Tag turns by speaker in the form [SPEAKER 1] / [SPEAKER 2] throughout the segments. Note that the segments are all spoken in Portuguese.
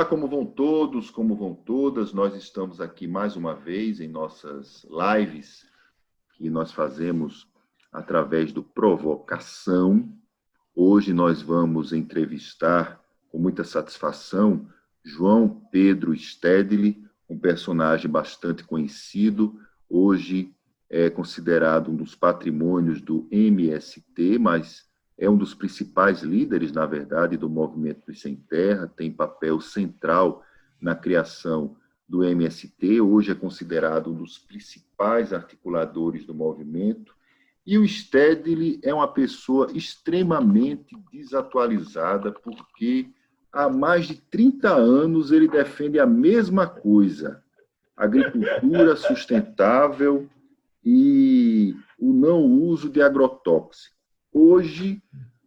[SPEAKER 1] como vão todos, como vão todas? Nós estamos aqui mais uma vez em nossas lives que nós fazemos através do Provocação. Hoje nós vamos entrevistar com muita satisfação João Pedro Stedley, um personagem bastante conhecido, hoje é considerado um dos patrimônios do MST, mas é um dos principais líderes, na verdade, do movimento dos Sem Terra, tem papel central na criação do MST, hoje é considerado um dos principais articuladores do movimento, e o Stedley é uma pessoa extremamente desatualizada, porque há mais de 30 anos ele defende a mesma coisa, agricultura sustentável e o não uso de agrotóxicos. Hoje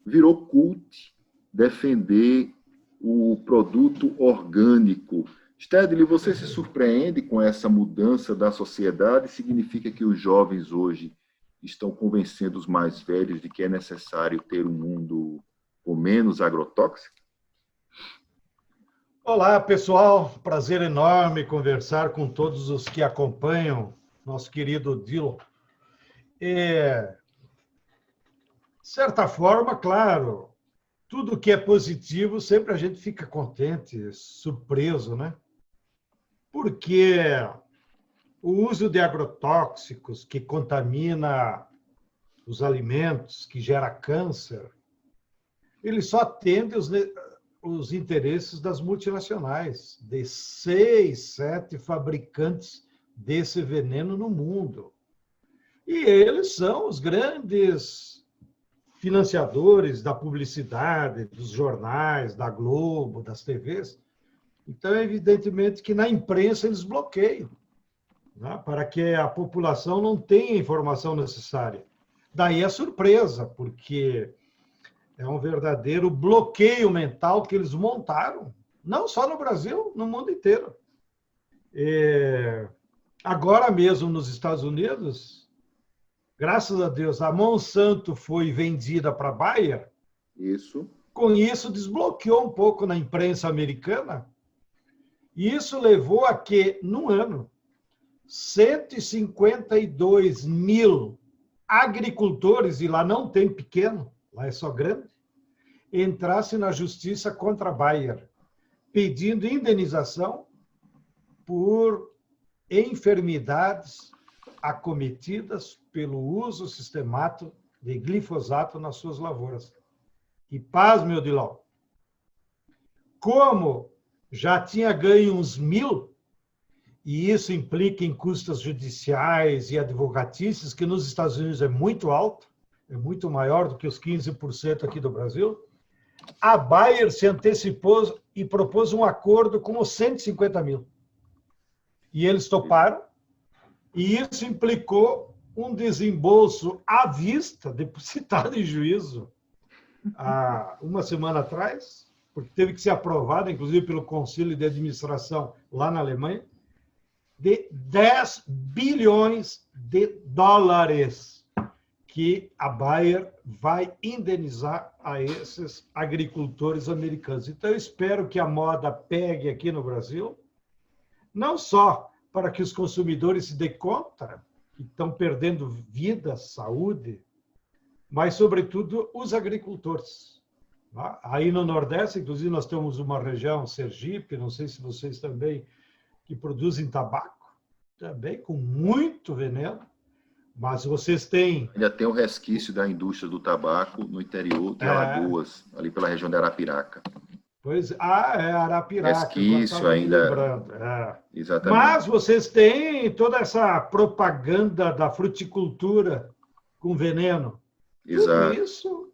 [SPEAKER 1] virou cult defender o produto orgânico. Stedley, você se surpreende com essa mudança da sociedade? Significa que os jovens hoje estão convencendo os mais velhos de que é necessário ter um mundo com menos agrotóxico?
[SPEAKER 2] Olá, pessoal. Prazer enorme conversar com todos os que acompanham nosso querido Dilo. De certa forma, claro, tudo que é positivo, sempre a gente fica contente, surpreso, né? Porque o uso de agrotóxicos que contamina os alimentos, que gera câncer, ele só atende os interesses das multinacionais, de 6, 7 fabricantes desse veneno no mundo. E eles são os grandes financiadores da publicidade, dos jornais, da Globo, das TVs. Então, evidentemente que na imprensa eles bloqueiam, né, para que a população não tenha a informação necessária. Daí a surpresa, porque é um verdadeiro bloqueio mental que eles montaram, não só no Brasil, no mundo inteiro. Agora mesmo nos Estados Unidos, graças a Deus, a Monsanto foi vendida para a Bayer.
[SPEAKER 1] Isso. Com
[SPEAKER 2] isso, desbloqueou um pouco na imprensa americana. E isso levou a que, num ano, 152 mil agricultores, e lá não tem pequeno, lá é só grande, entrassem na justiça contra a Bayer, pedindo indenização por enfermidades acometidas pelo uso sistemático de glifosato nas suas lavouras. E paz, meu Dilão, como já tinha ganho uns 1.000, e isso implica em custas judiciais e advocatícias, que nos Estados Unidos é muito alto, é muito maior do que os 15% aqui do Brasil, a Bayer se antecipou e propôs um acordo com os 150 mil. E eles toparam, e isso implicou um desembolso à vista, depositado em juízo, há uma semana atrás, porque teve que ser aprovado, inclusive pelo Conselho de Administração lá na Alemanha, de 10 bilhões de dólares que a Bayer vai indenizar a esses agricultores americanos. Então, eu espero que a moda pegue aqui no Brasil, não só para que os consumidores se dêem conta que estão perdendo vida, saúde, mas, sobretudo, os agricultores. Aí no Nordeste, inclusive, nós temos uma região, Sergipe, não sei se vocês também, que produzem tabaco, também com muito veneno, mas vocês têm...
[SPEAKER 1] Ainda tem o resquício da indústria do tabaco no interior de Alagoas, ali pela região de Arapiraca.
[SPEAKER 2] Pois, é Arapiraca.
[SPEAKER 1] Resquício ainda.
[SPEAKER 2] Lembrando.
[SPEAKER 1] Exatamente.
[SPEAKER 2] Mas vocês têm toda essa propaganda da fruticultura com veneno.
[SPEAKER 1] Exato.
[SPEAKER 2] Tudo isso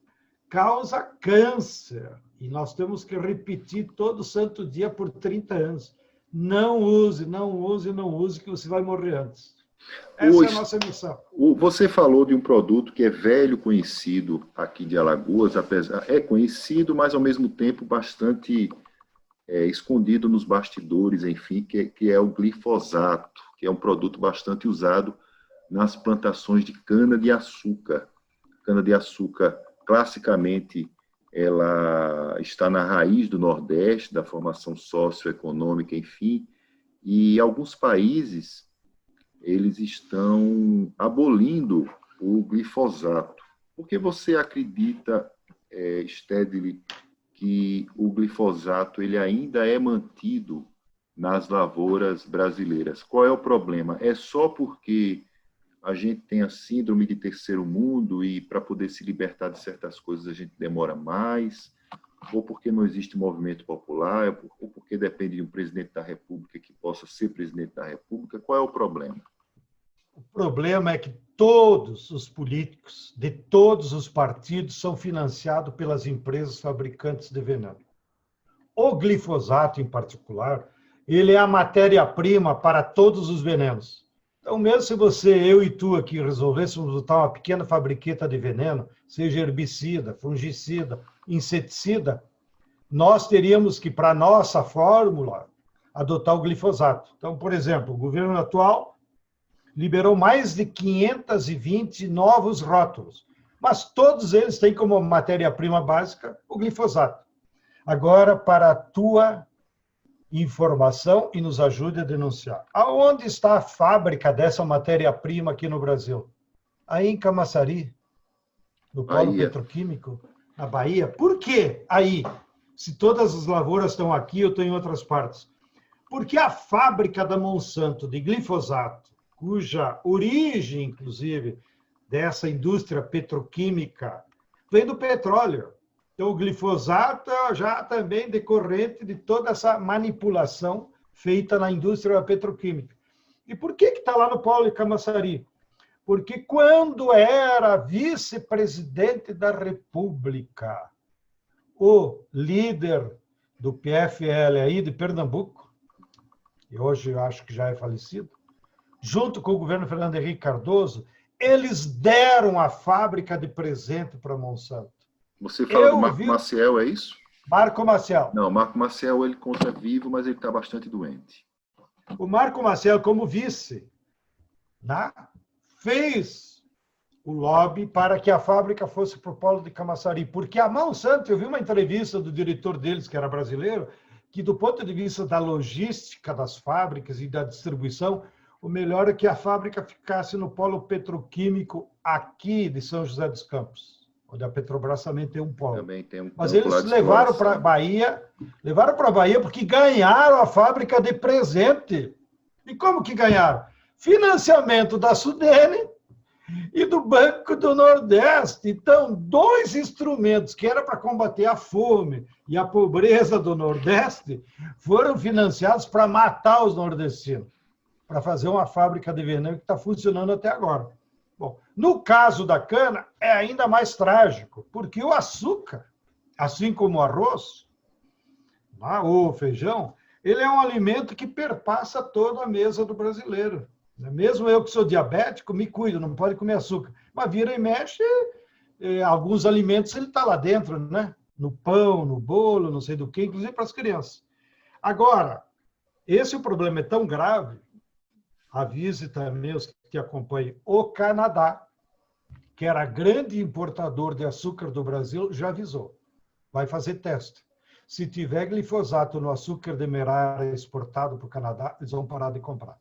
[SPEAKER 2] causa câncer. E nós temos que repetir todo santo dia por 30 anos. Não use, não use, não use, que você vai morrer antes. Essa é a nossa missão.
[SPEAKER 1] Você falou de um produto que é velho conhecido aqui de Alagoas, é conhecido, mas ao mesmo tempo bastante escondido nos bastidores, enfim, que é o glifosato, que é um produto bastante usado nas plantações de cana-de-açúcar. Cana-de-açúcar classicamente ela está na raiz do Nordeste, da formação socioeconômica, enfim, e alguns países eles estão abolindo o glifosato. Por que você acredita, Stedley, que o glifosato ele ainda é mantido nas lavouras brasileiras? Qual é o problema? É só porque a gente tem a síndrome de terceiro mundo e para poder se libertar de certas coisas a gente demora mais? Ou porque não existe movimento popular? Ou porque depende de um presidente da República que possa ser presidente da República? Qual é o problema?
[SPEAKER 2] O problema é que todos os políticos de todos os partidos são financiados pelas empresas fabricantes de veneno. O glifosato, em particular, ele é a matéria-prima para todos os venenos. Então, mesmo se você, eu e tu aqui resolvêssemos botar uma pequena fabriqueta de veneno, seja herbicida, fungicida, inseticida, nós teríamos que, para a nossa fórmula, adotar o glifosato. Então, por exemplo, o governo atual liberou mais de 520 novos rótulos, mas todos eles têm como matéria-prima básica o glifosato. Agora, para a tua informação e nos ajude a denunciar. Aonde está a fábrica dessa matéria-prima aqui no Brasil? Aí em Camaçari, no polo petroquímico, na Bahia. Por que aí? Se todas as lavouras estão aqui, eu estou em outras partes. Porque a fábrica da Monsanto de glifosato, cuja origem, inclusive, dessa indústria petroquímica, vem do petróleo. Então, o glifosato já também decorrente de toda essa manipulação feita na indústria petroquímica. E por que está lá no polo de Camaçari? Porque quando era vice-presidente da República, o líder do PFL aí de Pernambuco, e hoje eu acho que já é falecido, junto com o governo Fernando Henrique Cardoso, eles deram a fábrica de presente para a Monsanto.
[SPEAKER 1] Você fala do Marco Maciel, é isso?
[SPEAKER 2] Marco Maciel.
[SPEAKER 1] Não, Marco Maciel ele conta vivo, mas ele está bastante doente.
[SPEAKER 2] O Marco Maciel, como vice, né, fez o lobby para que a fábrica fosse para o polo de Camaçari, porque a Monsanto, eu vi uma entrevista do diretor deles, que era brasileiro, que do ponto de vista da logística das fábricas e da distribuição, o melhor é que a fábrica ficasse no polo petroquímico aqui de São José dos Campos, onde a Petrobras também tem um polo.
[SPEAKER 1] Também tem um
[SPEAKER 2] Mas eles levaram para a Bahia porque ganharam a fábrica de presente. E como que ganharam? Financiamento da Sudene e do Banco do Nordeste. Então, dois instrumentos que era para combater a fome e a pobreza do Nordeste foram financiados para matar os nordestinos, para fazer uma fábrica de veneno que está funcionando até agora. Bom, no caso da cana, é ainda mais trágico, porque o açúcar, assim como o arroz, ou o feijão, ele é um alimento que perpassa toda a mesa do brasileiro. Mesmo eu que sou diabético, me cuido, não pode comer açúcar. Mas vira e mexe, alguns alimentos ele está lá dentro, né? No pão, no bolo, não sei do que, inclusive para as crianças. Agora, esse problema é tão grave, avise também os que acompanham, o Canadá, que era grande importador de açúcar do Brasil, já avisou. Vai fazer teste. Se tiver glifosato no açúcar demerara exportado para o Canadá, eles vão parar de comprar.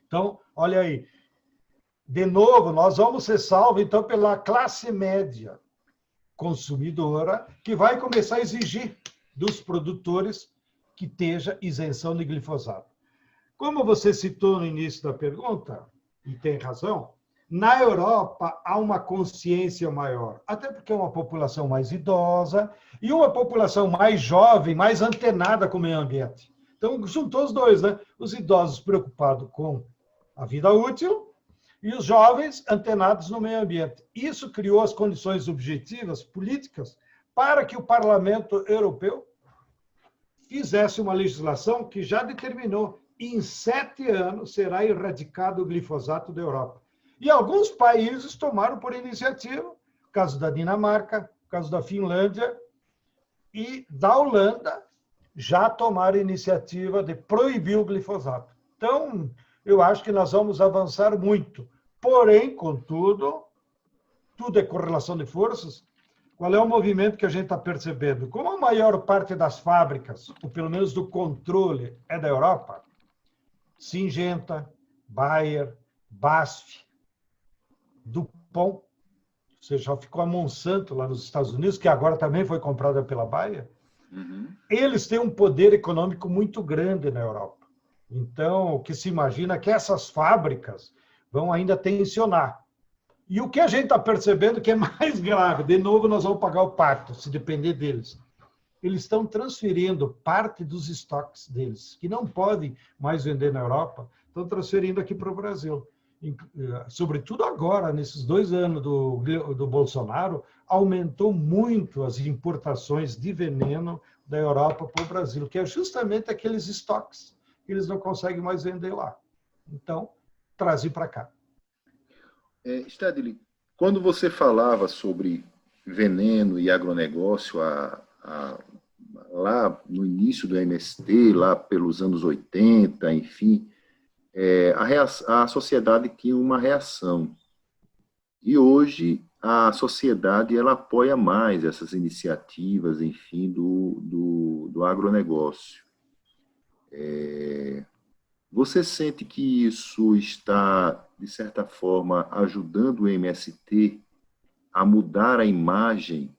[SPEAKER 2] Então, olha aí. De novo, nós vamos ser salvos, então, pela classe média consumidora, que vai começar a exigir dos produtores que esteja isenção de glifosato. Como você citou no início da pergunta, e tem razão, na Europa há uma consciência maior, até porque é uma população mais idosa e uma população mais jovem, mais antenada com o meio ambiente. Então, juntou os dois, né? Os idosos preocupados com a vida útil e os jovens antenados no meio ambiente. Isso criou as condições objetivas, políticas, para que o Parlamento Europeu fizesse uma legislação que já determinou em 7 anos será erradicado o glifosato da Europa. E alguns países tomaram por iniciativa, o caso da Dinamarca, o caso da Finlândia e da Holanda, já tomaram a iniciativa de proibir o glifosato. Então, eu acho que nós vamos avançar muito. Porém, contudo, tudo é correlação de forças, Qual é o movimento que a gente está percebendo? Como a maior parte das fábricas, ou pelo menos do controle, é da Europa, Syngenta, Bayer, BASF, DuPont, ou seja, ficou a Monsanto lá nos Estados Unidos, que agora também foi comprada pela Bayer, eles têm um poder econômico muito grande na Europa. Então, o que se imagina é que essas fábricas vão ainda tensionar. E o que a gente está percebendo que é mais grave, de novo nós vamos pagar o pato, se depender deles. Eles estão transferindo parte dos estoques deles, que não podem mais vender na Europa, estão transferindo aqui para o Brasil. Sobretudo agora, nesses 2 anos do Bolsonaro, aumentou muito as importações de veneno da Europa para o Brasil, que é justamente aqueles estoques que eles não conseguem mais vender lá. Então, trazer para cá.
[SPEAKER 1] Stedley, quando você falava sobre veneno e agronegócio lá no início do MST, lá pelos anos 80, enfim, a sociedade tinha uma reação. E hoje a sociedade ela apoia mais essas iniciativas, enfim, do agronegócio. Você sente que isso está, de certa forma, ajudando o MST a mudar a imagem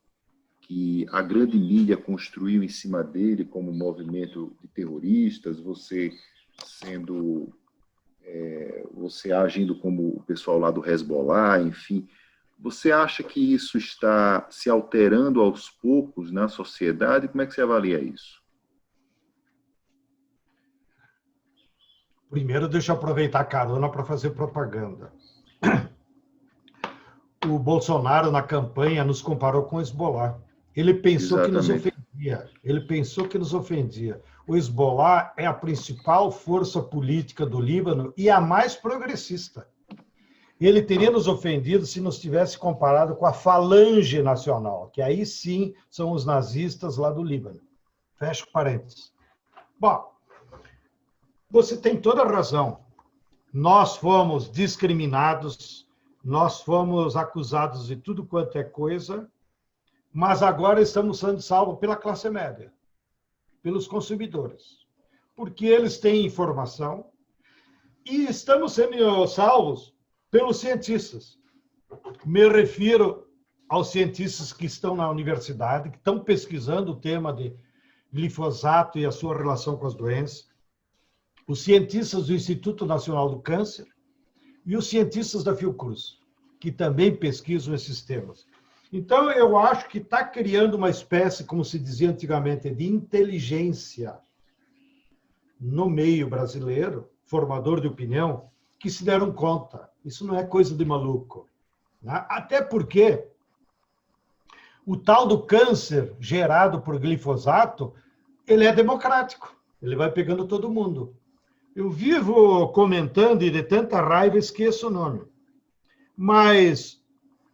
[SPEAKER 1] que a grande mídia construiu em cima dele como movimento de terroristas, você agindo como o pessoal lá do Hezbollah, enfim. Você acha que isso está se alterando aos poucos na sociedade? Como é que você avalia isso?
[SPEAKER 2] Primeiro, deixa eu aproveitar a carona para fazer propaganda. O Bolsonaro, na campanha, nos comparou com o Hezbollah. Ele pensou que nos ofendia. Ele pensou que nos ofendia. O Hezbollah é a principal força política do Líbano e a mais progressista. Ele teria nos ofendido se nos tivesse comparado com a Falange Nacional, que aí sim são os nazistas lá do Líbano. Fecha parênteses. Bom, você tem toda a razão. Nós fomos discriminados, nós fomos acusados de tudo quanto é coisa, mas agora estamos sendo salvos pela classe média, pelos consumidores, porque eles têm informação e estamos sendo salvos pelos cientistas. Me refiro aos cientistas que estão na universidade, que estão pesquisando o tema de glifosato e a sua relação com as doenças, os cientistas do Instituto Nacional do Câncer e os cientistas da Fiocruz, que também pesquisam esses temas. Então, eu acho que está criando uma espécie, como se dizia antigamente, de inteligência no meio brasileiro, formador de opinião, que se deram conta. Isso não é coisa de maluco. Né? Até porque o tal do câncer gerado por glifosato, ele é democrático. Ele vai pegando todo mundo. Eu vivo comentando e de tanta raiva esqueço o nome. Mas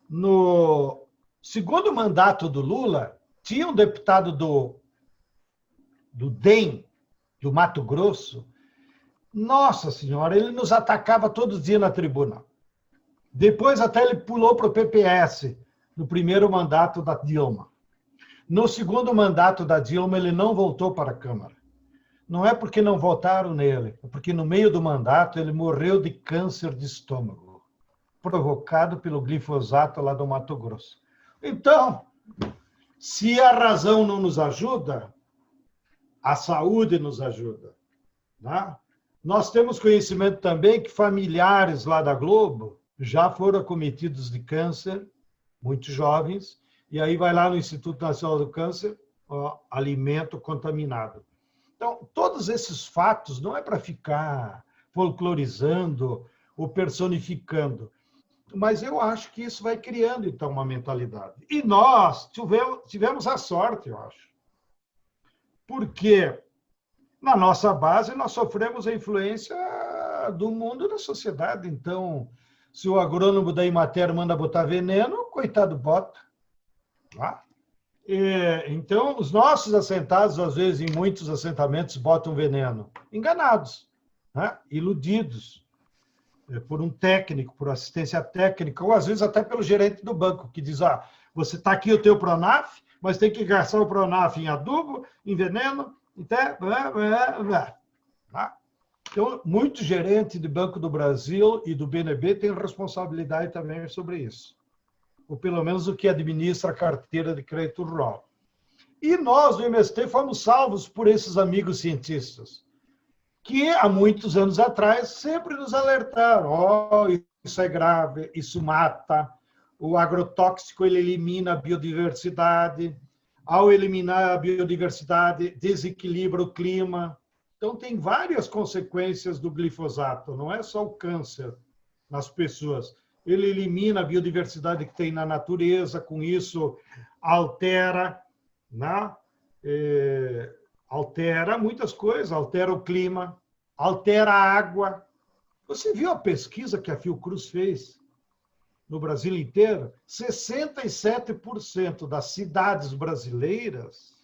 [SPEAKER 2] no segundo mandato do Lula, tinha um deputado do DEM, do Mato Grosso. Nossa Senhora, ele nos atacava todo dia na tribuna. Depois até ele pulou para o PPS, no primeiro mandato da Dilma. No segundo mandato da Dilma, ele não voltou para a Câmara. Não é porque não votaram nele, é porque no meio do mandato ele morreu de câncer de estômago, provocado pelo glifosato lá do Mato Grosso. Então, se a razão não nos ajuda, a saúde nos ajuda. Né? Nós temos conhecimento também que familiares lá da Globo já foram acometidos de câncer, muito jovens, e aí vai lá no Instituto Nacional do Câncer, ó, alimento contaminado. Então, todos esses fatos não é para ficar folclorizando ou personificando, mas eu acho que isso vai criando, então, uma mentalidade. E nós tivemos a sorte, eu acho, porque na nossa base nós sofremos a influência do mundo e da sociedade. Então, se o agrônomo da Emater manda botar veneno, coitado, bota. Tá? Então, os nossos assentados, às vezes, em muitos assentamentos, botam veneno. Enganados, né? Iludidos. por um técnico, por assistência técnica, ou às vezes até pelo gerente do banco, que diz, você está aqui o teu Pronaf, mas tem que gastar o Pronaf em adubo, em veneno, até... Tá? Então, muito gerente de Banco do Brasil e do BNB tem responsabilidade também sobre isso. Ou pelo menos o que administra a carteira de crédito rural. E nós, do MST, fomos salvos por esses amigos cientistas, que há muitos anos atrás sempre nos alertaram, isso é grave, isso mata, o agrotóxico ele elimina a biodiversidade, ao eliminar a biodiversidade, desequilibra o clima. Então, tem várias consequências do glifosato, não é só o câncer nas pessoas. Ele elimina a biodiversidade que tem na natureza, com isso altera, né? Altera muitas coisas, altera o clima, altera a água. Você viu a pesquisa que a Fiocruz fez no Brasil inteiro? 67% das cidades brasileiras,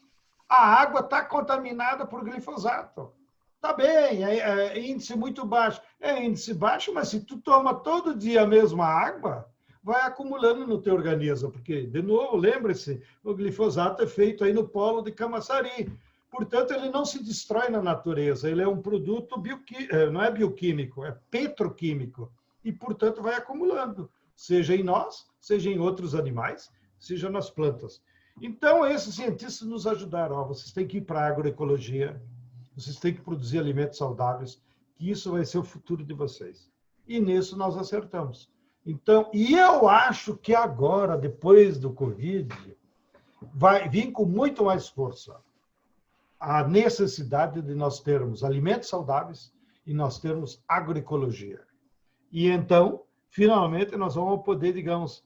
[SPEAKER 2] a água está contaminada por glifosato. Tá bem, é índice muito baixo. É índice baixo, mas se tu toma todo dia a mesma água, vai acumulando no teu organismo, porque, de novo, lembre-se, o glifosato é feito aí no polo de Camaçari. Portanto, ele não se destrói na natureza, ele é um produto não é bioquímico, é petroquímico. E, portanto, vai acumulando, seja em nós, seja em outros animais, seja nas plantas. Então, esses cientistas nos ajudaram. Vocês têm que ir para a agroecologia, vocês têm que produzir alimentos saudáveis, que isso vai ser o futuro de vocês. E nisso nós acertamos. Então, e eu acho que agora, depois do Covid, vai vir com muito mais força a necessidade de nós termos alimentos saudáveis e nós termos agroecologia. E então, finalmente, nós vamos poder, digamos,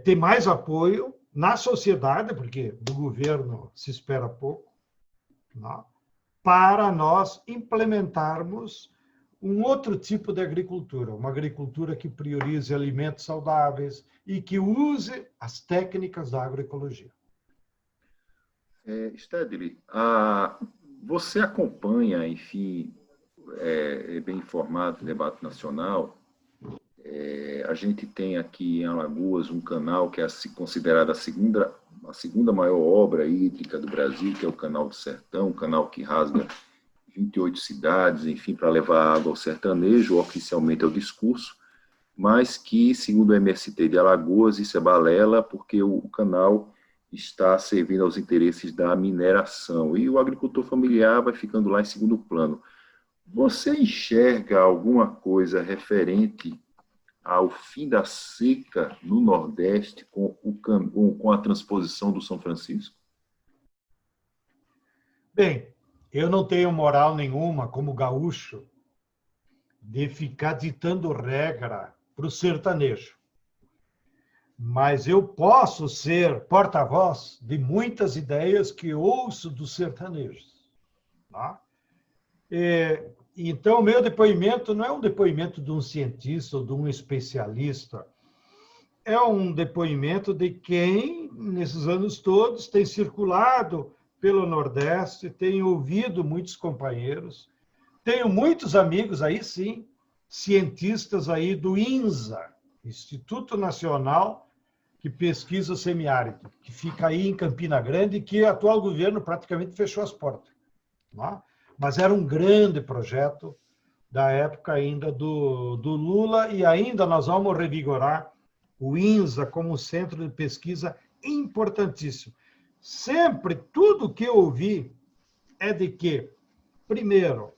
[SPEAKER 2] ter mais apoio na sociedade, porque do governo se espera pouco, não? Para nós implementarmos um outro tipo de agricultura, uma agricultura que priorize alimentos saudáveis e que use as técnicas da agroecologia.
[SPEAKER 1] Stedley, você acompanha, enfim, é bem informado do debate nacional. A gente tem aqui em Alagoas um canal que é considerado a segunda maior obra hídrica do Brasil, que é o Canal do Sertão, um canal que rasga 28 cidades, enfim, para levar água ao sertanejo. Oficialmente é o discurso, mas que, segundo o MST de Alagoas, isso é balela, porque o canal está servindo aos interesses da mineração e o agricultor familiar vai ficando lá em segundo plano. Você enxerga alguma coisa referente ao fim da seca no Nordeste com a transposição do São Francisco?
[SPEAKER 2] Bem, eu não tenho moral nenhuma, como gaúcho, de ficar ditando regra para o sertanejo. Mas eu posso ser porta-voz de muitas ideias que ouço dos sertanejos. Tá? Então, o meu depoimento não é um depoimento de um cientista ou de um especialista, é um depoimento de quem, nesses anos todos, tem circulado pelo Nordeste, tem ouvido muitos companheiros, tenho muitos amigos aí, sim, cientistas aí do INSA, Instituto Nacional que pesquisa o semiárido, que fica aí em Campina Grande e que o atual governo praticamente fechou as portas. Tá? Mas era um grande projeto da época ainda do Lula e ainda nós vamos revigorar o INSA como centro de pesquisa importantíssimo. Sempre, tudo que eu ouvi é de que, primeiro,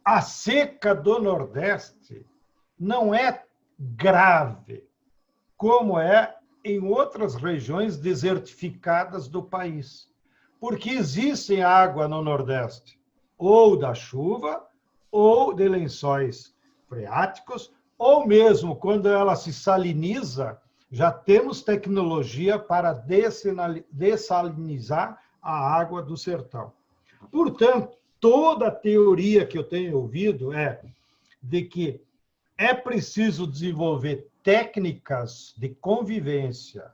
[SPEAKER 2] a seca do Nordeste não é grave, como é em outras regiões desertificadas do país. Porque existe água no Nordeste, ou da chuva, ou de lençóis freáticos, ou mesmo quando ela se saliniza, já temos tecnologia para dessalinizar a água do sertão. Portanto, toda a teoria que eu tenho ouvido é de que é preciso desenvolver técnicas de convivência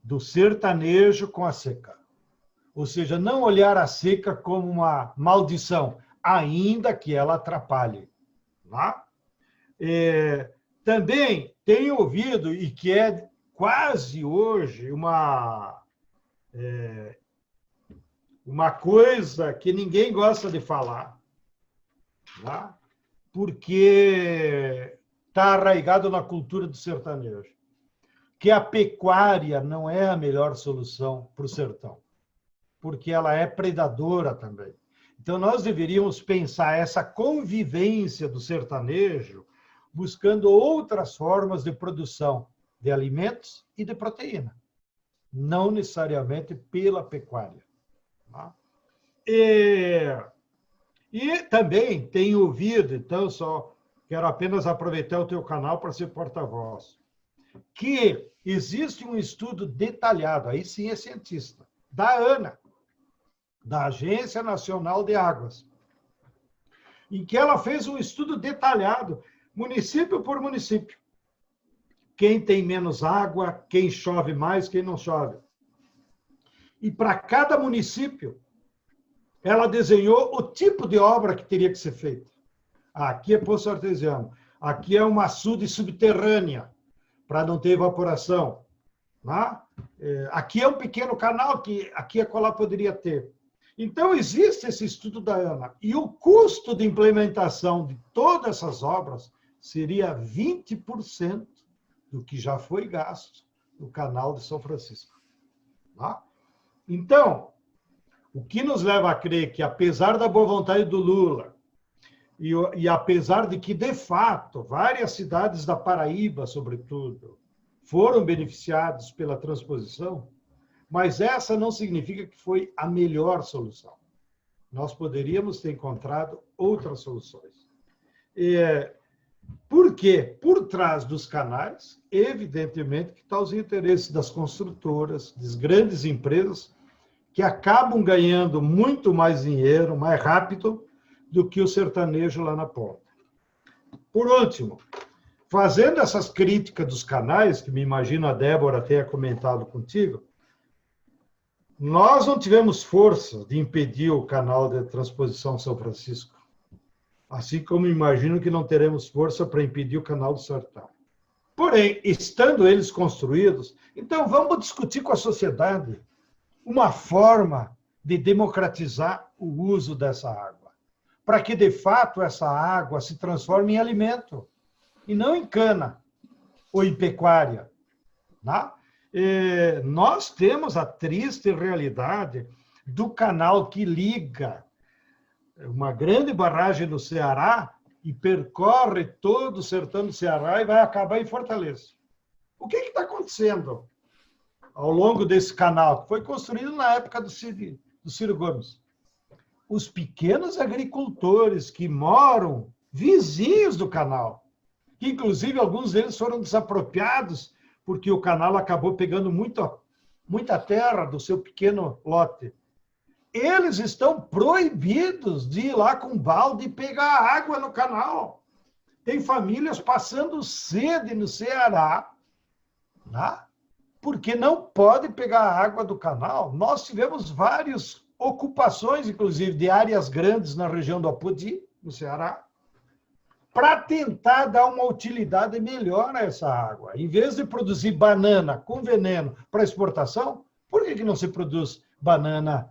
[SPEAKER 2] do sertanejo com a seca. Ou seja, não olhar a seca como uma maldição, ainda que ela atrapalhe. Tá? Também tenho ouvido, e que é quase hoje uma coisa que ninguém gosta de falar, tá? Porque está arraigado na cultura do sertanejo, que a pecuária não é a melhor solução para o sertão, porque ela é predadora também. Então, nós deveríamos pensar essa convivência do sertanejo buscando outras formas de produção de alimentos e de proteína, não necessariamente pela pecuária. Tá? E também tenho ouvido, então, só quero apenas aproveitar o teu canal para ser porta-voz, que existe um estudo detalhado, aí sim é cientista, da ANA, da Agência Nacional de Águas, em que ela fez um estudo detalhado, município por município. Quem tem menos água, quem chove mais, quem não chove. E para cada município, ela desenhou o tipo de obra que teria que ser feita. Aqui é poço artesiano, aqui é uma açude subterrânea, para não ter evaporação. Tá? Aqui é um pequeno canal que aqui a colar poderia ter. Então, existe esse estudo da ANA. E o custo de implementação de todas essas obras seria 20% do que já foi gasto no canal de São Francisco. Tá? Então, o que nos leva a crer que, apesar da boa vontade do Lula, e apesar de que, de fato, várias cidades da Paraíba, sobretudo, foram beneficiadas pela transposição, mas essa não significa que foi a melhor solução. Nós poderíamos ter encontrado outras soluções. Por quê? Por trás dos canais, evidentemente, que estão os interesses das construtoras, das grandes empresas, que acabam ganhando muito mais dinheiro, mais rápido, do que o sertanejo lá na ponta. Por último, fazendo essas críticas dos canais, que me imagino a Débora tenha comentado contigo, nós não tivemos força de impedir o canal de transposição São Francisco, assim como imagino que não teremos força para impedir o canal do Sertão. Porém, estando eles construídos, então vamos discutir com a sociedade uma forma de democratizar o uso dessa água, para que, de fato, essa água se transforme em alimento, e não em cana ou em pecuária. Tá? Nós temos a triste realidade do canal que liga uma grande barragem no Ceará e percorre todo o sertão do Ceará e vai acabar em Fortaleza. O que está acontecendo ao longo desse canal, que foi construído na época do Ciro Gomes? Os pequenos agricultores que moram vizinhos do canal, que inclusive alguns deles foram desapropriados porque o canal acabou pegando muita terra do seu pequeno lote. Eles estão proibidos de ir lá com balde e pegar água no canal. Tem famílias passando sede no Ceará, tá? Porque não pode pegar a água do canal. Nós tivemos várias ocupações, inclusive, de áreas grandes na região do Apodi, no Ceará, para tentar dar uma utilidade melhor a essa água. Em vez de produzir banana com veneno para exportação, por que não se produz banana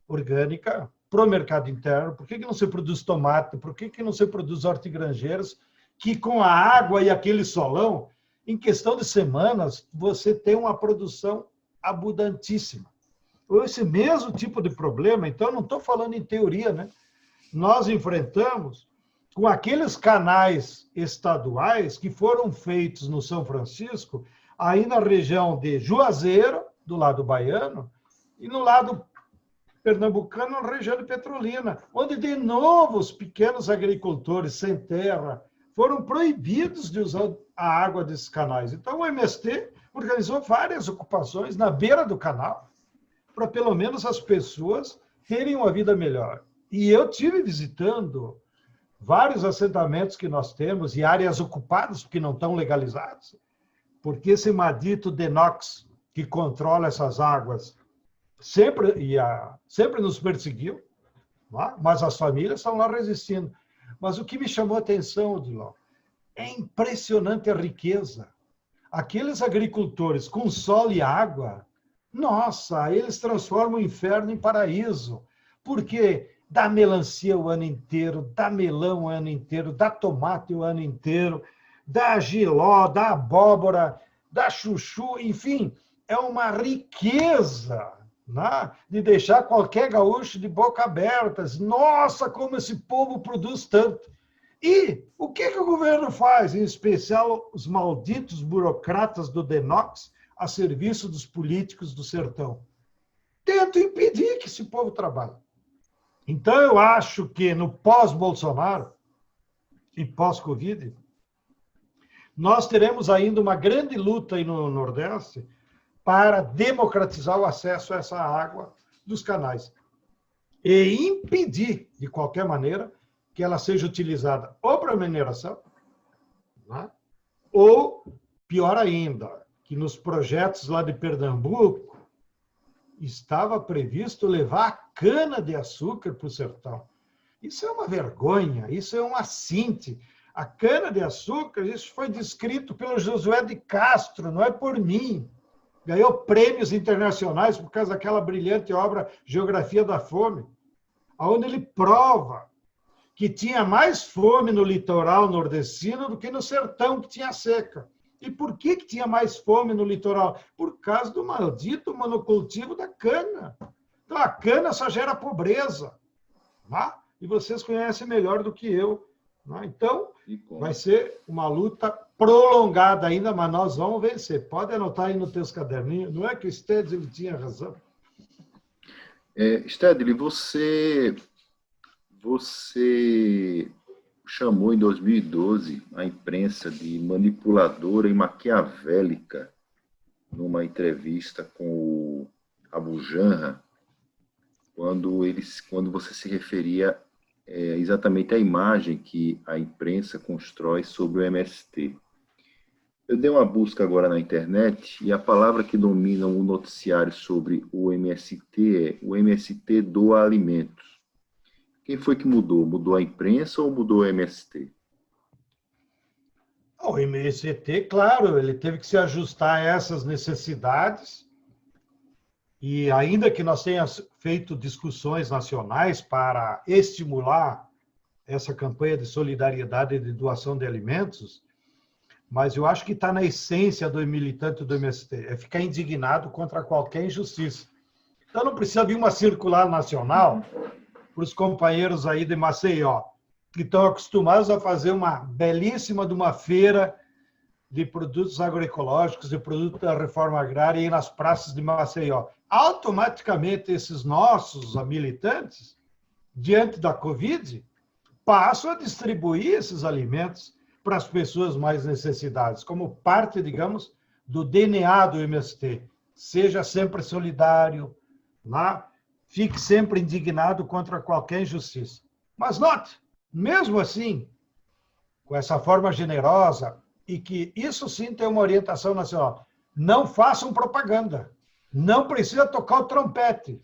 [SPEAKER 2] orgânica para o mercado interno? Por que não se produz tomate? Por que não se produz hortigranjeiros que, com a água e aquele solão, em questão de semanas, você tem uma produção abundantíssima? Esse mesmo tipo de problema, então, não estou falando em teoria, né? Nós enfrentamos com aqueles canais estaduais que foram feitos no São Francisco, aí na região de Juazeiro, do lado baiano, e no lado pernambucano, na região de Petrolina, onde, de novo, os pequenos agricultores sem terra foram proibidos de usar a água desses canais. Então, o MST organizou várias ocupações na beira do canal, para pelo menos as pessoas terem uma vida melhor. E eu tive visitando vários assentamentos que nós temos e áreas ocupadas, porque não estão legalizados, porque esse maldito DENOX, que controla essas águas, sempre nos perseguiu, mas as famílias estão lá resistindo. Mas o que me chamou a atenção, Odilon, É impressionante a riqueza. Aqueles agricultores com sol e água, nossa, eles transformam o inferno em paraíso. Porque dá melancia o ano inteiro, dá melão o ano inteiro, dá tomate o ano inteiro, dá jiló, dá abóbora, dá chuchu, enfim, é uma riqueza, né? De deixar qualquer gaúcho de boca aberta. Nossa, como esse povo produz tanto. E o que o governo faz, em especial os malditos burocratas do DENOX, a serviço dos políticos do sertão? Tenta impedir que esse povo trabalhe. Então, eu acho que no pós-Bolsonaro e pós-Covid, nós teremos ainda uma grande luta aí no Nordeste para democratizar o acesso a essa água dos canais e impedir, de qualquer maneira, que ela seja utilizada ou para mineração, né? Ou, pior ainda, que nos projetos lá de Pernambuco estava previsto levar a cana-de-açúcar para o sertão. Isso é uma vergonha, isso é um assinte. A cana-de-açúcar, isso foi descrito pelo Josué de Castro, não é por mim. Ganhou prêmios internacionais por causa daquela brilhante obra Geografia da Fome, onde ele prova que tinha mais fome no litoral nordestino do que no sertão, que tinha seca. E por que tinha mais fome no litoral? Por causa do maldito monocultivo da cana. Então, a cana só gera pobreza. Né? E vocês conhecem melhor do que eu. Né? Então, vai ser uma luta prolongada ainda, mas nós vamos vencer. Pode anotar aí nos teus caderninhos. Não é que o Stedley tinha razão.
[SPEAKER 1] Stedley, você chamou em 2012 a imprensa de manipuladora e maquiavélica numa entrevista com o Abu Janra, quando você se referia exatamente à imagem que a imprensa constrói sobre o MST. Eu dei uma busca agora na internet e a palavra que domina o noticiário sobre o MST é o MST doa alimentos. Quem foi que mudou? Mudou a imprensa ou mudou o MST?
[SPEAKER 2] O MST, claro, ele teve que se ajustar a essas necessidades. E ainda que nós tenhamos feito discussões nacionais para estimular essa campanha de solidariedade e de doação de alimentos, mas eu acho que está na essência do militante do MST, é ficar indignado contra qualquer injustiça. Então não precisa vir uma circular nacional para os companheiros aí de Maceió, que estão acostumados a fazer uma belíssima de uma feira de produtos agroecológicos, de produtos da reforma agrária e nas praças de Maceió. Automaticamente, esses nossos militantes, diante da Covid, passam a distribuir esses alimentos para as pessoas mais necessitadas, como parte, digamos, do DNA do MST. Seja sempre solidário, né? Fique sempre indignado contra qualquer injustiça. Mas note, mesmo assim, com essa forma generosa, e que isso sim tem uma orientação nacional, não façam propaganda, não precisa tocar o trompete.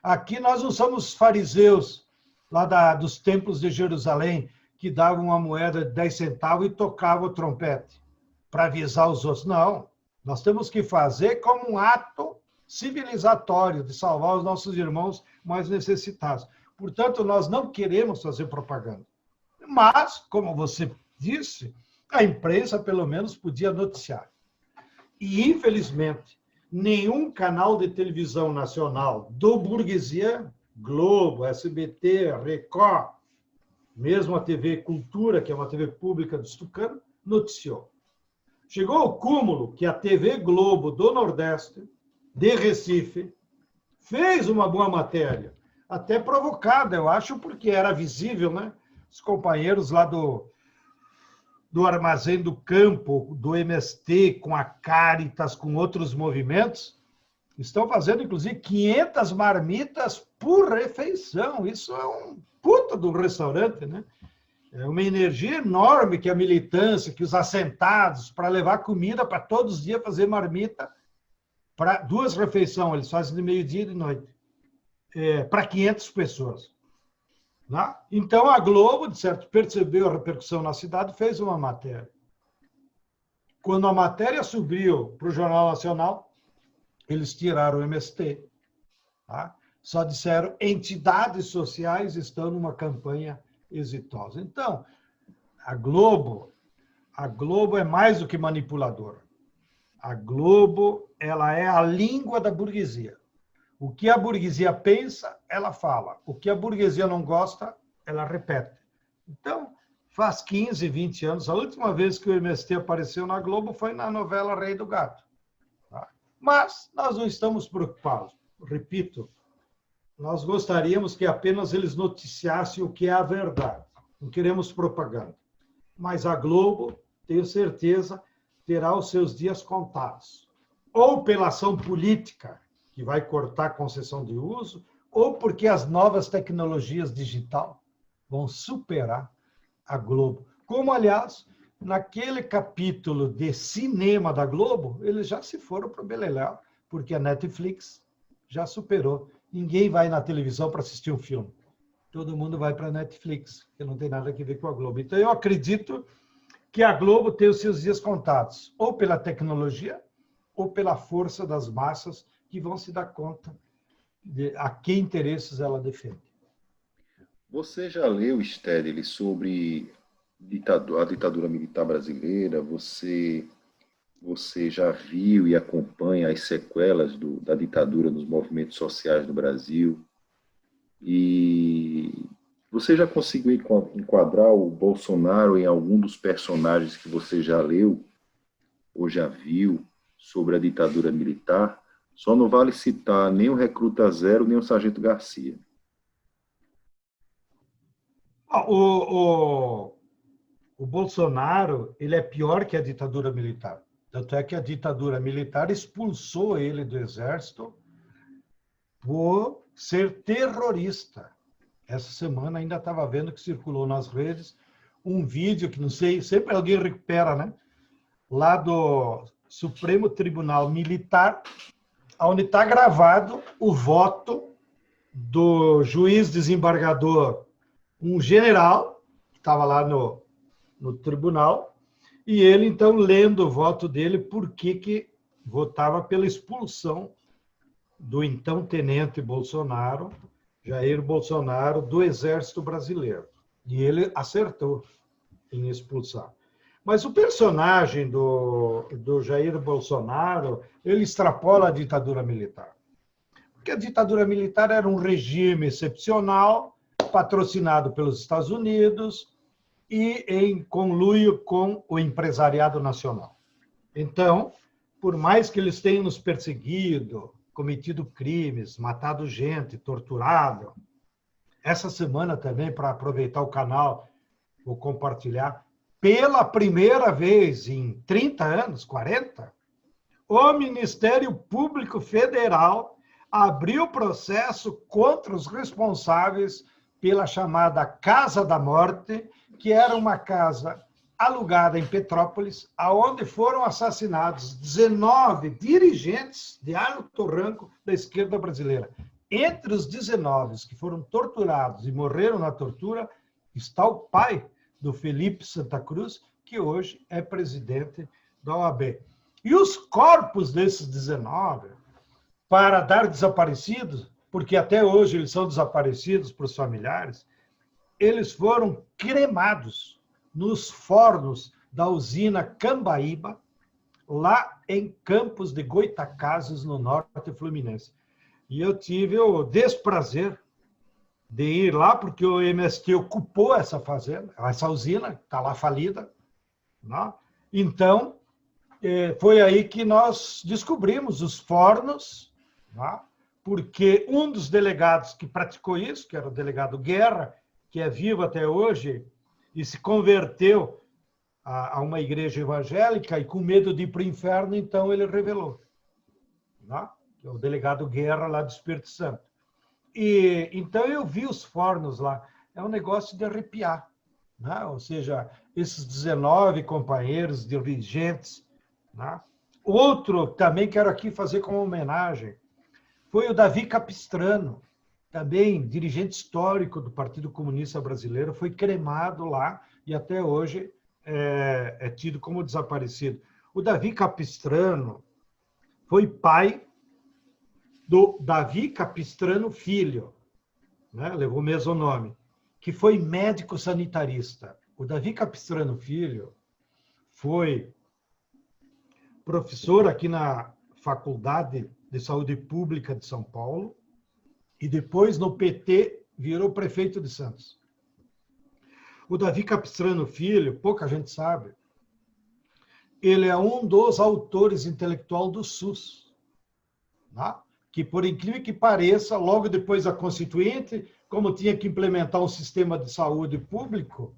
[SPEAKER 2] Aqui nós não somos fariseus lá dos templos de Jerusalém, que davam uma moeda de 10 centavos e tocavam o trompete para avisar os outros. Não, nós temos que fazer como um ato civilizatório de salvar os nossos irmãos mais necessitados. Portanto, nós não queremos fazer propaganda. Mas, como você disse, a imprensa, pelo menos, podia noticiar. E, infelizmente, nenhum canal de televisão nacional do burguesia, Globo, SBT, Record, mesmo a TV Cultura, que é uma TV pública do Tucano, noticiou. Chegou ao cúmulo que a TV Globo do Nordeste, de Recife, fez uma boa matéria, até provocada, eu acho, porque era visível, né? Os companheiros lá do Armazém do Campo, do MST, com a Caritas, com outros movimentos, estão fazendo, inclusive, 500 marmitas por refeição. Isso é um puta do restaurante, né? É uma energia enorme que a militância, que os assentados, para levar comida para todos os dias fazer marmita, para 2 refeições, eles fazem de meio-dia e de noite, para 500 pessoas. Né? Então, a Globo, de certo, percebeu a repercussão na cidade e fez uma matéria. Quando a matéria subiu para o Jornal Nacional, eles tiraram o MST. Tá? Só disseram entidades sociais estão numa campanha exitosa. Então, a Globo é mais do que manipuladora. A Globo, ela é a língua da burguesia. O que a burguesia pensa, ela fala. O que a burguesia não gosta, ela repete. Então, faz 15, 20 anos, a última vez que o MST apareceu na Globo foi na novela Rei do Gato. Tá? Mas nós não estamos preocupados. Repito, nós gostaríamos que apenas eles noticiassem o que é a verdade. Não queremos propaganda. Mas a Globo, tenho certeza, terá os seus dias contados. Ou pela ação política, que vai cortar a concessão de uso, ou porque as novas tecnologias digital vão superar a Globo. Como, aliás, naquele capítulo de cinema da Globo, eles já se foram para o beleléu, porque a Netflix já superou. Ninguém vai na televisão para assistir um filme. Todo mundo vai para a Netflix, que não tem nada a ver com a Globo. Então, eu acredito que a Globo tem os seus dias contados, ou pela tecnologia, ou pela força das massas, que vão se dar conta de a que interesses ela defende.
[SPEAKER 1] Você já leu, Stedley, sobre a ditadura militar brasileira? Você já viu e acompanha as sequelas da ditadura nos movimentos sociais do Brasil? E você já conseguiu enquadrar o Bolsonaro em algum dos personagens que você já leu ou já viu sobre a ditadura militar? Só não vale citar nem o Recruta Zero, nem o Sargento Garcia.
[SPEAKER 2] O Bolsonaro, ele é pior que a ditadura militar. Tanto é que a ditadura militar expulsou ele do exército por ser terrorista. Essa semana ainda estava vendo que circulou nas redes um vídeo que, não sei, sempre alguém recupera, né? Lá do Supremo Tribunal Militar, onde está gravado o voto do juiz desembargador, um general, que estava lá no tribunal, e ele, então, lendo o voto dele, por que votava pela expulsão do então tenente Bolsonaro, Jair Bolsonaro, do Exército Brasileiro. E ele acertou em expulsar. Mas o personagem do Jair Bolsonaro, ele extrapola a ditadura militar. Porque a ditadura militar era um regime excepcional, patrocinado pelos Estados Unidos e em conluio com o empresariado nacional. Então, por mais que eles tenham nos perseguido, cometido crimes, matado gente, torturado, essa semana também, para aproveitar o canal, vou compartilhar, pela primeira vez em 30 anos, 40, o Ministério Público Federal abriu processo contra os responsáveis pela chamada Casa da Morte, que era uma casa alugada em Petrópolis, aonde foram assassinados 19 dirigentes de alto rango da esquerda brasileira. Entre os 19 que foram torturados e morreram na tortura, está o pai do Felipe Santa Cruz, que hoje é presidente da OAB. E os corpos desses 19, para dar desaparecidos, porque até hoje eles são desaparecidos para os familiares, eles foram cremados nos fornos da usina Cambaíba, lá em Campos de Goytacazes, no norte fluminense. E eu tive o desprazer de ir lá, porque o MST ocupou essa fazenda, essa usina, está lá falida. Né? Então, foi aí que nós descobrimos os fornos, né? Porque um dos delegados que praticou isso, que era o delegado Guerra, que é vivo até hoje, e se converteu a uma igreja evangélica, e com medo de ir para o inferno, então ele revelou. Né? Que é o delegado Guerra, lá do Espírito Santo. E então eu vi os fornos lá. É um negócio de arrepiar. Né? Ou seja, esses 19 companheiros dirigentes. Né? Outro também quero aqui fazer como homenagem foi o Davi Capistrano, também dirigente histórico do Partido Comunista Brasileiro, foi cremado lá e até hoje é tido como desaparecido. O Davi Capistrano foi pai do Davi Capistrano Filho, né? Levou o mesmo nome, que foi médico sanitarista. O Davi Capistrano Filho foi professor aqui na Faculdade de Saúde Pública de São Paulo e depois no PT virou prefeito de Santos. O Davi Capistrano Filho, pouca gente sabe, ele é um dos autores intelectual do SUS, né? Que, por incrível que pareça, logo depois da Constituinte, como tinha que implementar um sistema de saúde público,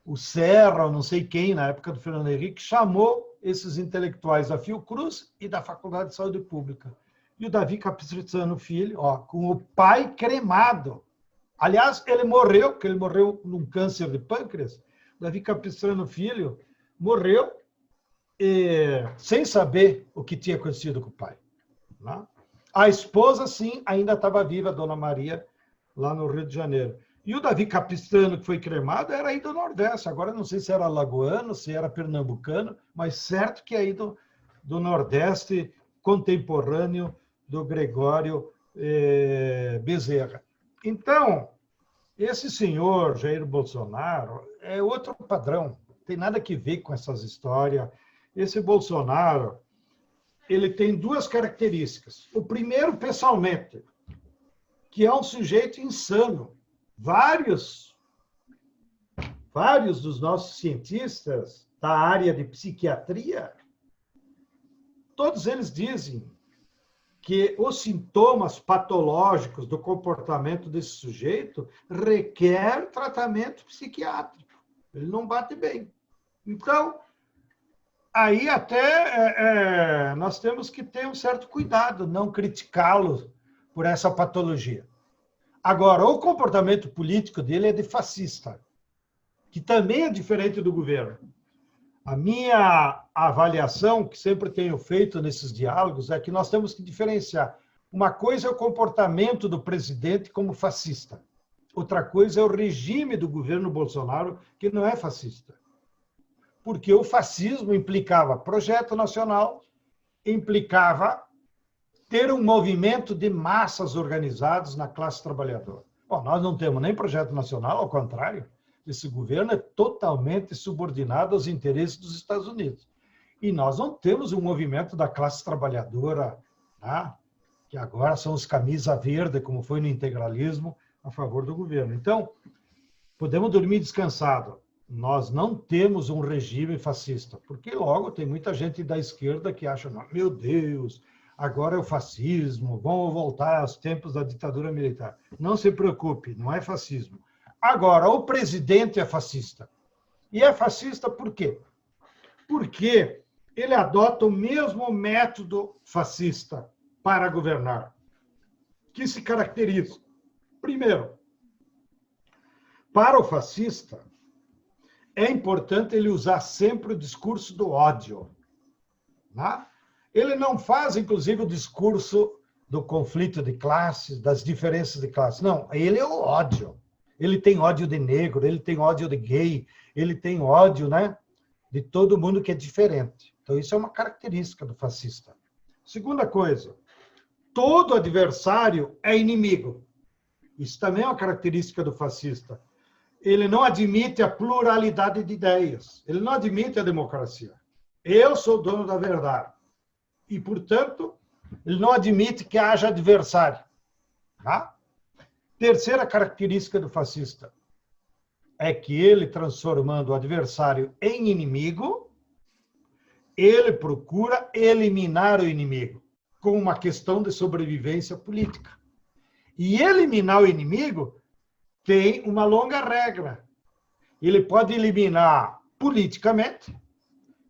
[SPEAKER 2] o Serra, não sei quem, na época do Fernando Henrique, chamou esses intelectuais da Fiocruz e da Faculdade de Saúde Pública. E o Davi Capistrano Filho, com o pai cremado. Aliás, ele morreu, porque ele morreu num câncer de pâncreas. O Davi Capistrano Filho morreu sem saber o que tinha acontecido com o pai. Né? A esposa, sim, ainda estava viva, a Dona Maria, lá no Rio de Janeiro. E o Davi Capistrano, que foi cremado, era aí do Nordeste. Agora, não sei se era alagoano, se era pernambucano, mas certo que é aí do Nordeste, contemporâneo do Gregório Bezerra. Então, esse senhor, Jair Bolsonaro, é outro padrão. Não tem nada que ver com essas histórias. Esse Bolsonaro, ele tem duas características. O primeiro, pessoalmente, que é um sujeito insano. Vários dos nossos cientistas da área de psiquiatria, todos eles dizem que os sintomas patológicos do comportamento desse sujeito requer tratamento psiquiátrico. Ele não bate bem. Então, aí até nós temos que ter um certo cuidado, não criticá-lo por essa patologia. Agora, o comportamento político dele é de fascista, que também é diferente do governo. A minha avaliação, que sempre tenho feito nesses diálogos, é que nós temos que diferenciar. Uma coisa é o comportamento do presidente como fascista. Outra coisa é o regime do governo Bolsonaro, que não é fascista. Porque o fascismo implicava projeto nacional, implicava ter um movimento de massas organizados na classe trabalhadora. Bom, nós não temos nem projeto nacional, ao contrário, esse governo é totalmente subordinado aos interesses dos Estados Unidos. E nós não temos um movimento da classe trabalhadora, né, que agora são os camisa verde, como foi no integralismo, a favor do governo. Então, podemos dormir descansado. Nós não temos um regime fascista, porque logo tem muita gente da esquerda que acha, meu Deus, agora é o fascismo, vamos voltar aos tempos da ditadura militar. Não se preocupe, não é fascismo. Agora, o presidente é fascista. E é fascista por quê? Porque ele adota o mesmo método fascista para governar, que se caracteriza. Primeiro, para o fascista, é importante ele usar sempre o discurso do ódio. Né? Ele não faz, inclusive, o discurso do conflito de classes, das diferenças de classes. Não, ele é o ódio. Ele tem ódio de negro, ele tem ódio de gay, ele tem ódio, né, de todo mundo que é diferente. Então, isso é uma característica do fascista. Segunda coisa, todo adversário é inimigo. Isso também é uma característica do fascista. Ele não admite a pluralidade de ideias. Ele não admite a democracia. Eu sou dono da verdade. E, portanto, ele não admite que haja adversário. Tá? Terceira característica do fascista é que ele, transformando o adversário em inimigo, ele procura eliminar o inimigo, com uma questão de sobrevivência política. E eliminar o inimigo tem uma longa regra. Ele pode eliminar politicamente,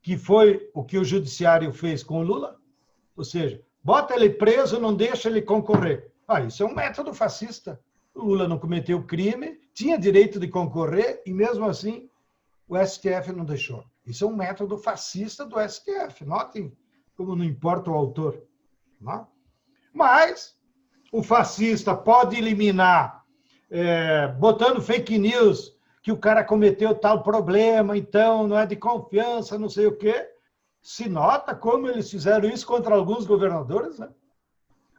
[SPEAKER 2] que foi o que o judiciário fez com o Lula, ou seja, bota ele preso, não deixa ele concorrer. Isso é um método fascista. O Lula não cometeu crime, tinha direito de concorrer e, mesmo assim, o STF não deixou. Isso é um método fascista do STF. Notem como não importa o autor. Não? Mas o fascista pode eliminar, botando fake news, que o cara cometeu tal problema, então não é de confiança, não sei o quê. Se nota como eles fizeram isso contra alguns governadores, né?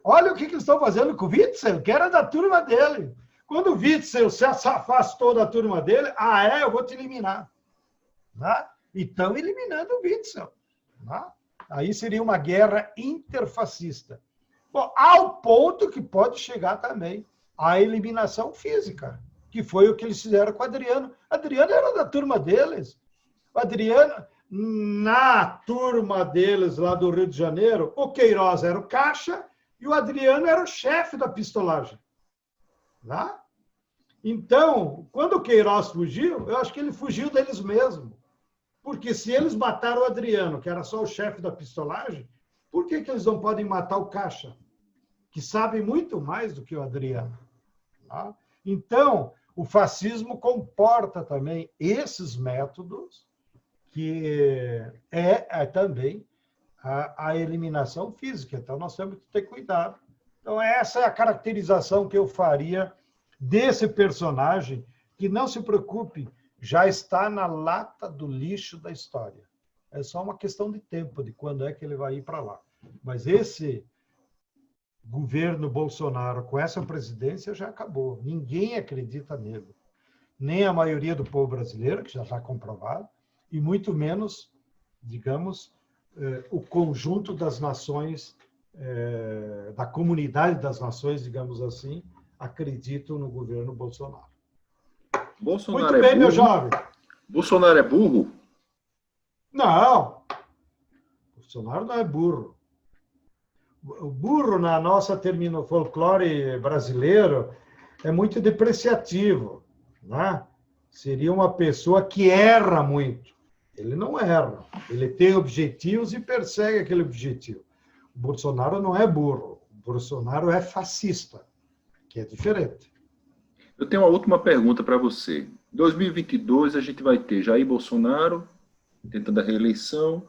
[SPEAKER 2] Olha o que eles estão fazendo com o Witzel, que era da turma dele. Quando o Witzel se afastou da turma dele, eu vou te eliminar. Né? E estão eliminando o Witzel. Né? Aí seria uma guerra interfascista. Bom, ao ponto que pode chegar também a eliminação física, que foi o que eles fizeram com o Adriano. Adriano era da turma deles. O Adriano, na turma deles lá do Rio de Janeiro, o Queiroz era o caixa e o Adriano era o chefe da pistolagem. Né? Então, quando o Queiroz fugiu, eu acho que ele fugiu deles mesmo. Porque se eles mataram o Adriano, que era só o chefe da pistolagem, por que eles não podem matar o caixa? Que sabe muito mais do que o Adriano. Tá? Então, o fascismo comporta também esses métodos, que também a eliminação física. Então, nós temos que ter cuidado. Então, essa é a caracterização que eu faria desse personagem, que não se preocupe, já está na lata do lixo da história. É só uma questão de tempo, de quando é que ele vai ir para lá. Mas esse governo Bolsonaro, com essa presidência, já acabou. Ninguém acredita nele. Nem a maioria do povo brasileiro, que já está comprovado, e muito menos, digamos, o conjunto das nações, da comunidade das nações, digamos assim, acreditam no governo Bolsonaro.
[SPEAKER 1] Bolsonaro
[SPEAKER 2] Muito bem, meu jovem.
[SPEAKER 1] Bolsonaro é burro?
[SPEAKER 2] Não. Bolsonaro não é burro. O burro, na nossa termino folclore brasileiro, é muito depreciativo. Né? Seria uma pessoa que erra muito. Ele não erra. Ele tem objetivos e persegue aquele objetivo. O Bolsonaro não é burro. O Bolsonaro é fascista, que é diferente.
[SPEAKER 1] Eu tenho uma última pergunta para você. Em 2022, a gente vai ter Jair Bolsonaro tentando a reeleição,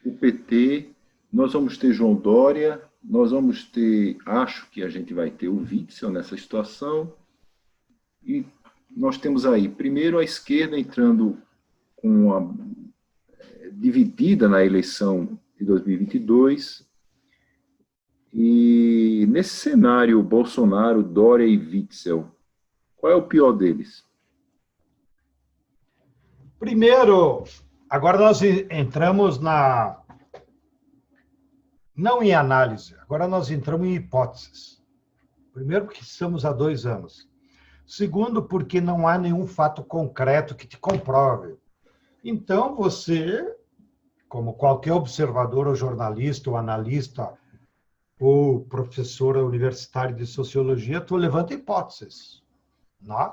[SPEAKER 1] o PT, nós vamos ter João Dória, nós vamos ter, acho que a gente vai ter o Witzel nessa situação, e nós temos aí, primeiro, a esquerda entrando dividida na eleição de 2022, e nesse cenário, Bolsonaro, Dória e Witzel, qual é o pior deles?
[SPEAKER 2] Primeiro, agora nós entramos não em análise, agora nós entramos em hipóteses. Primeiro, porque estamos há 2 anos. Segundo, porque não há nenhum fato concreto que te comprove. Então, você, como qualquer observador ou jornalista ou analista ou professora universitária de sociologia, tu levanta hipóteses. Né?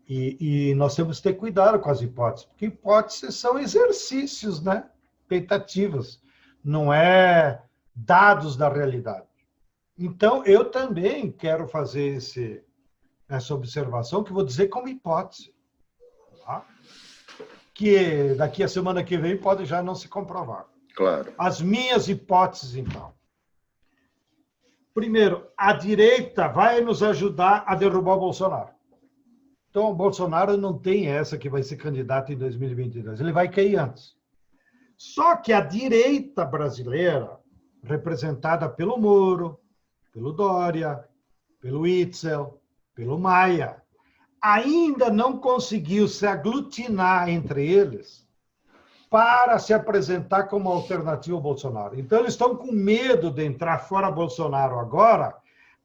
[SPEAKER 2] E nós temos que ter cuidado com as hipóteses, porque hipóteses são exercícios, né? Tentativas, não é dados da realidade. Então, eu também quero fazer essa observação, que vou dizer como hipótese, tá? Que daqui a semana que vem pode já não se comprovar.
[SPEAKER 1] Claro.
[SPEAKER 2] As minhas hipóteses, então. Primeiro, a direita vai nos ajudar a derrubar o Bolsonaro. Então, o Bolsonaro não tem essa que vai ser candidato em 2022. Ele vai cair antes. Só que a direita brasileira, representada pelo Moro, pelo Dória, pelo Witzel, pelo Maia, ainda não conseguiu se aglutinar entre eles para se apresentar como alternativa ao Bolsonaro. Então, eles estão com medo de entrar fora Bolsonaro agora,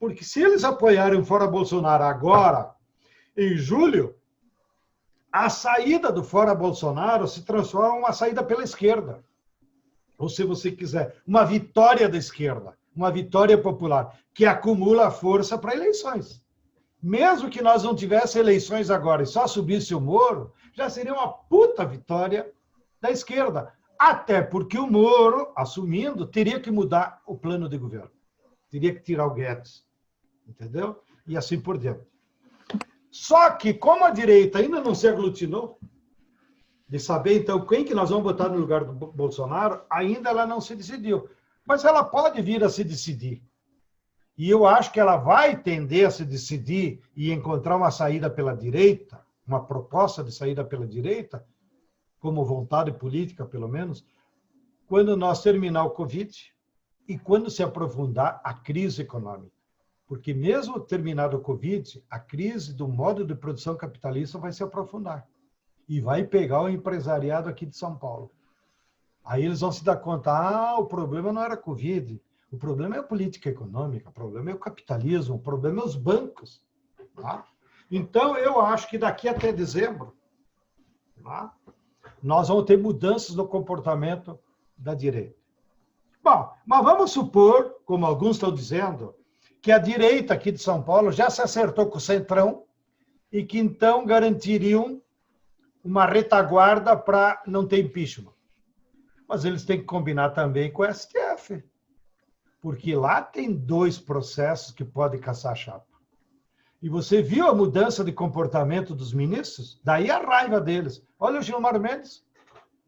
[SPEAKER 2] porque se eles apoiarem fora Bolsonaro agora, em julho, a saída do fora Bolsonaro se transforma em uma saída pela esquerda. Ou, se você quiser, uma vitória da esquerda, uma vitória popular, que acumula força para eleições. Mesmo que nós não tivéssemos eleições agora e só subisse o Moro, já seria uma puta vitória da esquerda. Até porque o Moro, assumindo, teria que mudar o plano de governo. Teria que tirar o Guedes. Entendeu? E assim por diante. Só que, como a direita ainda não se aglutinou, de saber, então, quem que nós vamos botar no lugar do Bolsonaro, ainda ela não se decidiu. Mas ela pode vir a se decidir. E eu acho que ela vai tender a se decidir e encontrar uma saída pela direita, uma proposta de saída pela direita, como vontade política, pelo menos, quando nós terminar o Covid e quando se aprofundar a crise econômica. Porque mesmo terminado o Covid, a crise do modo de produção capitalista vai se aprofundar. E vai pegar o empresariado aqui de São Paulo. Aí eles vão se dar conta, o problema não era Covid, o problema é a política econômica, o problema é o capitalismo, o problema é os bancos. Tá? Então, eu acho que daqui até dezembro, tá? Nós vamos ter mudanças no comportamento da direita. Bom, mas vamos supor, como alguns estão dizendo, que a direita aqui de São Paulo já se acertou com o Centrão e que então garantiriam uma retaguarda para não ter impeachment. Mas eles têm que combinar também com o STF, porque lá tem 2 processos que podem caçar a chapa. E você viu a mudança de comportamento dos ministros? Daí a raiva deles. Olha o Gilmar Mendes.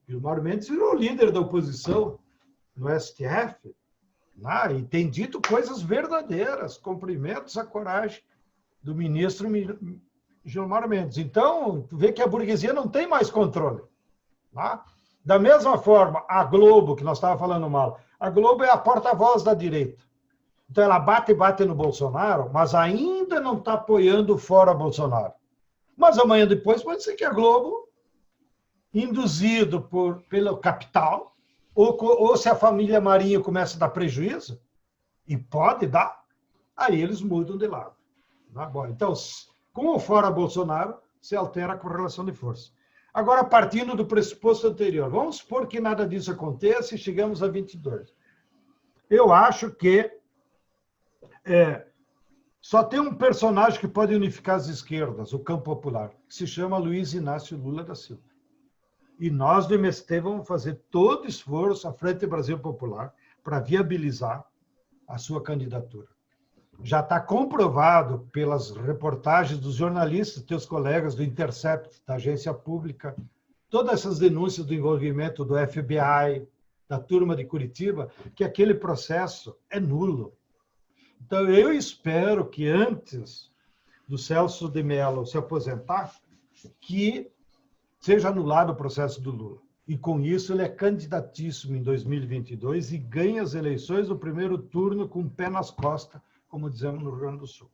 [SPEAKER 2] Gilmar Mendes virou líder da oposição no STF, né? E tem dito coisas verdadeiras, cumprimentos à coragem do ministro Gilmar Mendes. Então, tu vê que a burguesia não tem mais controle. Tá? Da mesma forma, a Globo, que nós estávamos falando mal, a Globo é a porta-voz da direita. Então, ela bate no Bolsonaro, mas ainda não está apoiando fora Bolsonaro. Mas amanhã depois pode ser que a Globo, induzido pelo capital, ou se a família Marinho começa a dar prejuízo, e pode dar, aí eles mudam de lado. Tá bom? Então, com ou fora Bolsonaro, se altera a correlação de força. Agora, partindo do pressuposto anterior, vamos supor que nada disso aconteça e chegamos a 22. Eu acho que só tem um personagem que pode unificar as esquerdas, o campo popular, que se chama Luiz Inácio Lula da Silva. E nós do MST vamos fazer todo esforço à Frente Brasil Popular para viabilizar a sua candidatura. Já está comprovado pelas reportagens dos jornalistas, teus colegas do Intercept, da agência pública, todas essas denúncias do envolvimento do FBI, da turma de Curitiba, que aquele processo é nulo. Então, eu espero que antes do Celso de Mello se aposentar, que seja anulado o processo do Lula. E, com isso, ele é candidatíssimo em 2022 e ganha as eleições no primeiro turno com o pé nas costas, como dizemos no Rio Grande do Sul.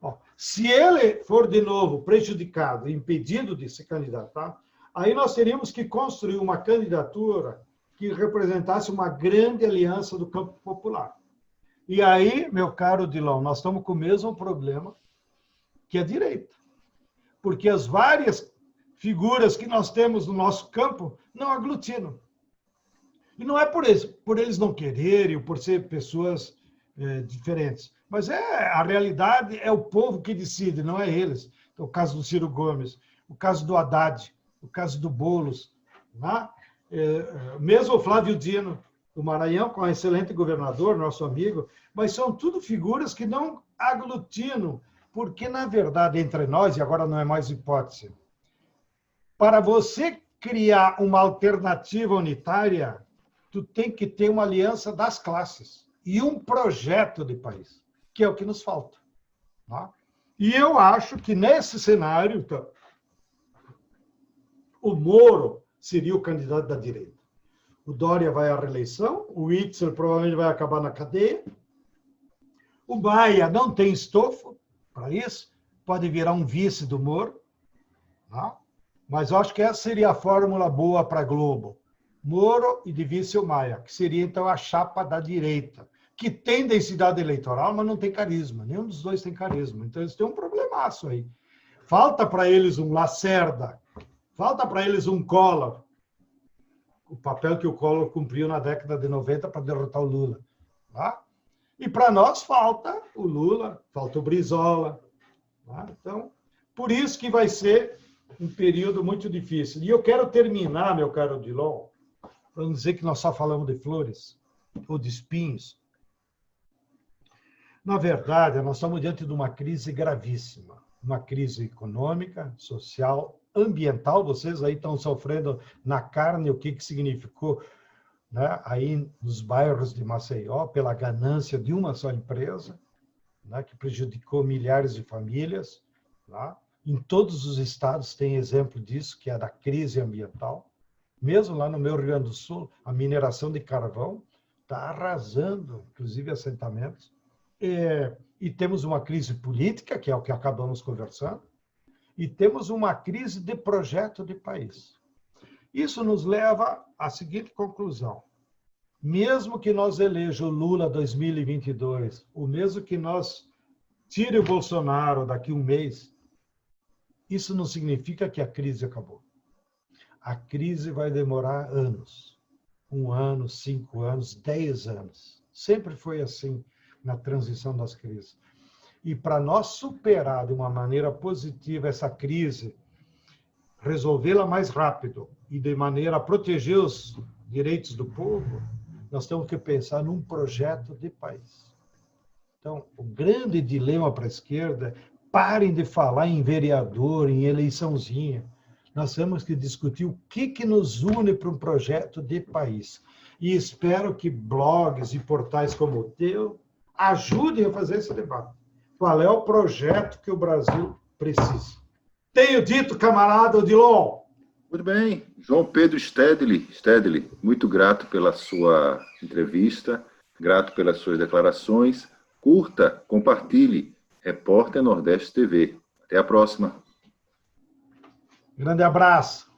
[SPEAKER 2] Bom, se ele for, de novo, prejudicado, impedido de se candidatar, aí nós teríamos que construir uma candidatura que representasse uma grande aliança do campo popular. E aí, meu caro Dilon, nós estamos com o mesmo problema que a direita. Porque as várias figuras que nós temos no nosso campo não aglutinam. E não é por eles não quererem, ou por ser pessoas diferentes. Mas a realidade é o povo que decide, não é eles. Então, o caso do Ciro Gomes, o caso do Haddad, o caso do Boulos, né? Mesmo o Flávio Dino, do Maranhão, com um excelente governador, nosso amigo, mas são tudo figuras que não aglutinam, porque, na verdade, entre nós, e agora não é mais hipótese, para você criar uma alternativa unitária, tu tem que ter uma aliança das classes e um projeto de país, que é o que nos falta. Tá? E eu acho que, nesse cenário, então, o Moro seria o candidato da direita. O Dória vai à reeleição, o Witzel provavelmente vai acabar na cadeia, o Maia não tem estofo para isso, pode virar um vice do Moro, tá? Mas eu acho que essa seria a fórmula boa para a Globo. Moro e de vice o Maia, que seria então a chapa da direita, que tem densidade eleitoral, mas não tem carisma. Nenhum dos dois tem carisma. Então eles têm um problemaço aí. Falta para eles um Lacerda, falta para eles um Collor, o papel que o Collor cumpriu na década de 90 para derrotar o Lula. Tá? E para nós falta o Lula, falta o Brizola. Tá? Então, por isso que vai ser um período muito difícil. E eu quero terminar, meu caro Dilon, para não dizer que nós só falamos de flores ou de espinhos. Na verdade, nós estamos diante de uma crise gravíssima. Uma crise econômica, social, ambiental. Vocês aí estão sofrendo na carne o que significou, né, aí nos bairros de Maceió, pela ganância de uma só empresa. né, que prejudicou milhares de famílias. Tá? Em todos os estados tem exemplo disso, que é da crise ambiental. Mesmo lá no meu Rio Grande do Sul, a mineração de carvão está arrasando, inclusive assentamentos. E temos uma crise política, que é o que acabamos conversando, e temos uma crise de projeto de país. Isso nos leva à seguinte conclusão. Mesmo que nós eleja o Lula 2022, o mesmo que nós tire o Bolsonaro daqui a um mês, isso não significa que a crise acabou. A crise vai demorar anos. 1 ano, 5 anos, 10 anos. Sempre foi assim na transição das crises. E para nós superar de uma maneira positiva essa crise, resolvê-la mais rápido e de maneira a proteger os direitos do povo, nós temos que pensar num projeto de país. Então, o grande dilema para a esquerda é parem de falar em vereador, em eleiçãozinha. Nós temos que discutir o que nos une para um projeto de país. E espero que blogs e portais como o teu ajudem a fazer esse debate. Qual é o projeto que o Brasil precisa? Tenho dito, camarada Odilon.
[SPEAKER 1] Muito bem. João Pedro Stedley, muito grato pela sua entrevista, grato pelas suas declarações. Curta, compartilhe. Repórter Nordeste TV. Até a próxima.
[SPEAKER 2] Grande abraço.